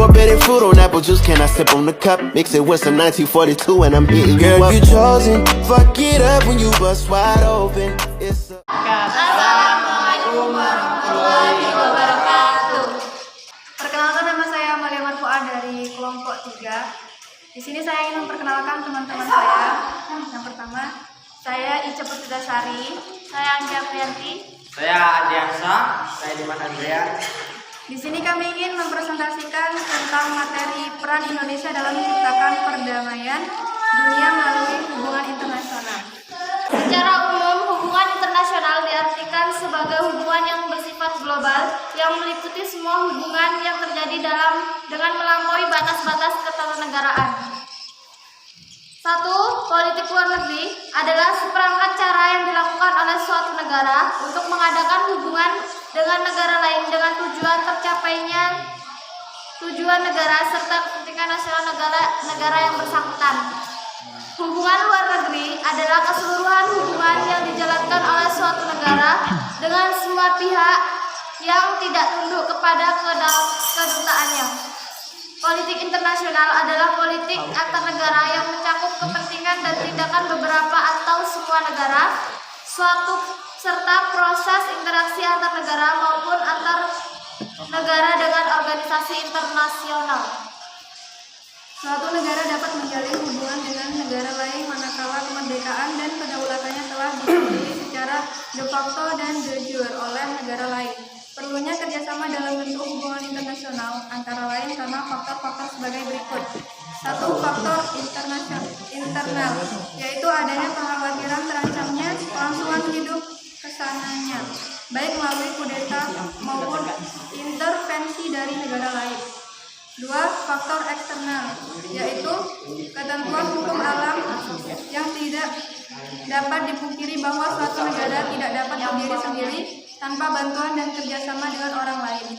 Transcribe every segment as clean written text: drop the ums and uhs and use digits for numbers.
forbidden fruit on apple juice. Can I sip on the cup? Mix it with some 1942 and I'm hitting you up. Girl, you chosen. Fuck it up when you bust wide open. It's a... Assalamualaikum warahmatullahi wabarakatuh. Perkenalkan, nama saya Amalia Marfuah dari kelompok 3. Di sini saya ingin memperkenalkan teman-teman saya. Yang pertama, saya Ica Putridasari. Saya Anja Priyanti. Saya Adiansa. Saya Dimas Andrea. Di sini kami ingin mempresentasikan tentang materi peran Indonesia dalam menciptakan perdamaian dunia melalui hubungan internasional. Secara umum, hubungan internasional diartikan sebagai hubungan yang bersifat global yang meliputi semua hubungan yang terjadi dengan melampaui batas-batas ketatanegaraan. 1. Politik luar negeri adalah seperangkat cara yang dilakukan oleh suatu negara untuk mengadakan hubungan dengan negara lain dengan tujuan tercapainya tujuan negara serta kepentingan nasional negara yang bersangkutan. Hubungan luar negeri adalah keseluruhan hubungan yang dijalankan oleh suatu negara dengan semua pihak yang tidak tunduk kepada kedutaannya. Politik internasional adalah politik antar negara yang mencakup kepentingan dan tindakan beberapa atau semua negara, serta proses interaksi antar negara maupun antar negara dengan organisasi internasional. Suatu negara dapat menjalin hubungan dengan negara lain manakala kemerdekaan dan kedaulatannya telah dimiliki secara de facto dan de jure oleh negara lain. Perlunya kerjasama dalam bentuk hubungan internasional antara lain karena faktor-faktor sebagai berikut. 1. Faktor internal, yaitu adanya kekhawatiran terancamnya kelangsungan hidup kesananya, baik melalui kudeta maupun intervensi dari negara lain. 2. Faktor eksternal, yaitu ketentuan hukum alam yang tidak dapat dipungkiri bahwa suatu negara tidak dapat berdiri sendiri tanpa bantuan dan kerjasama dengan orang lain.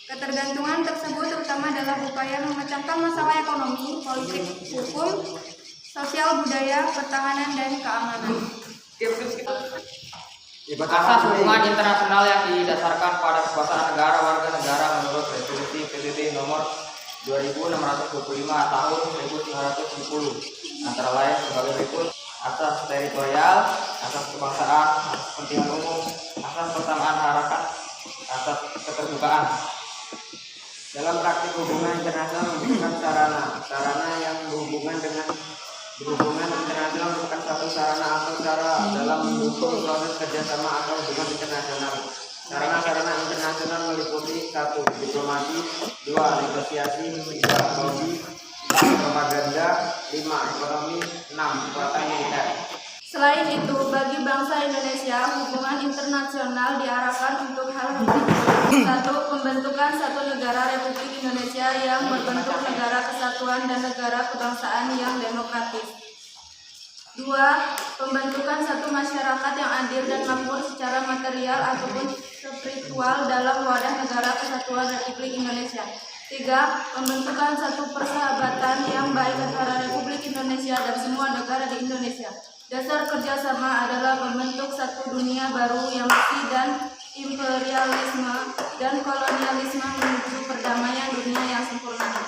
Ketergantungan tersebut terutama dalam upaya memecahkan masalah ekonomi, politik, hukum, sosial, budaya, pertahanan, dan keamanan. Asas hubungan internasional yang didasarkan pada kekuasaan negara warga negara menurut Resolusi PBB nomor 2625 tahun 1970 antara lain sebagai berikut: asas teritorial, asas kebangsaan, asas kepentingan umum, asas persamaan harakat, asas keterbukaan. Dalam praktik hubungan internasional merupakan sarana yang berhubungan internasional merupakan satu sarana atau cara dalam mendukung proses kerjasama atau hubungan internasional. Sarana-sarana internasional meliputi 1. Diplomasi, 2. Negosiasi, 3. Lobby, 4. Propaganda, 5. Ekonomi, 6. Kekuatan militer. Selain itu, bagi bangsa Indonesia, hubungan internasional diarahkan untuk hal berikut. 1. Pembentukan satu negara Republik Indonesia yang berbentuk negara kesatuan dan negara kebangsaan yang demokratis. 2. Pembentukan satu masyarakat yang adil dan makmur secara material ataupun spiritual dalam wadah negara kesatuan Republik Indonesia. 3. Pembentukan satu persahabatan yang baik antara Republik Indonesia dan semua negara di Indonesia. Dasar kerjasama adalah membentuk satu dunia baru yang bersih dan imperialisme dan kolonialisme menuju perdamaian dunia yang sempurna.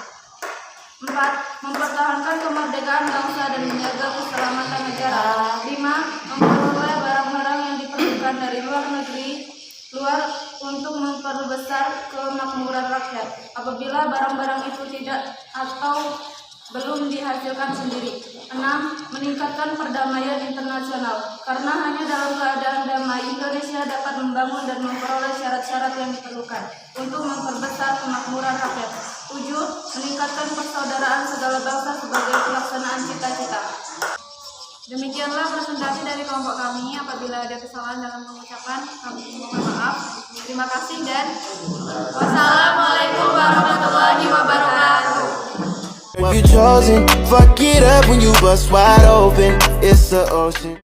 4. Mempertahankan kemerdekaan bangsa dan menjaga keselamatan negara. 5. Memperoleh barang-barang yang diperlukan dari luar untuk memperbesar kemakmuran rakyat apabila barang-barang itu tidak atau belum dihasilkan sendiri. 6. Meningkatkan perdamaian internasional, karena hanya dalam keadaan damai Indonesia dapat membangun dan memperoleh syarat-syarat yang diperlukan untuk memperbesar kemakmuran rakyat. 7. Meningkatkan persaudaraan segala bangsa sebagai pelaksanaan cita-cita. Demikianlah presentasi dari kelompok kami. Apabila ada kesalahan dalam pengucapan, kami mohon maaf. Terima kasih dan wassalamualaikum warahmatullahi wabarakatuh. You chosen, fuck it up when you bust wide open. It's the ocean.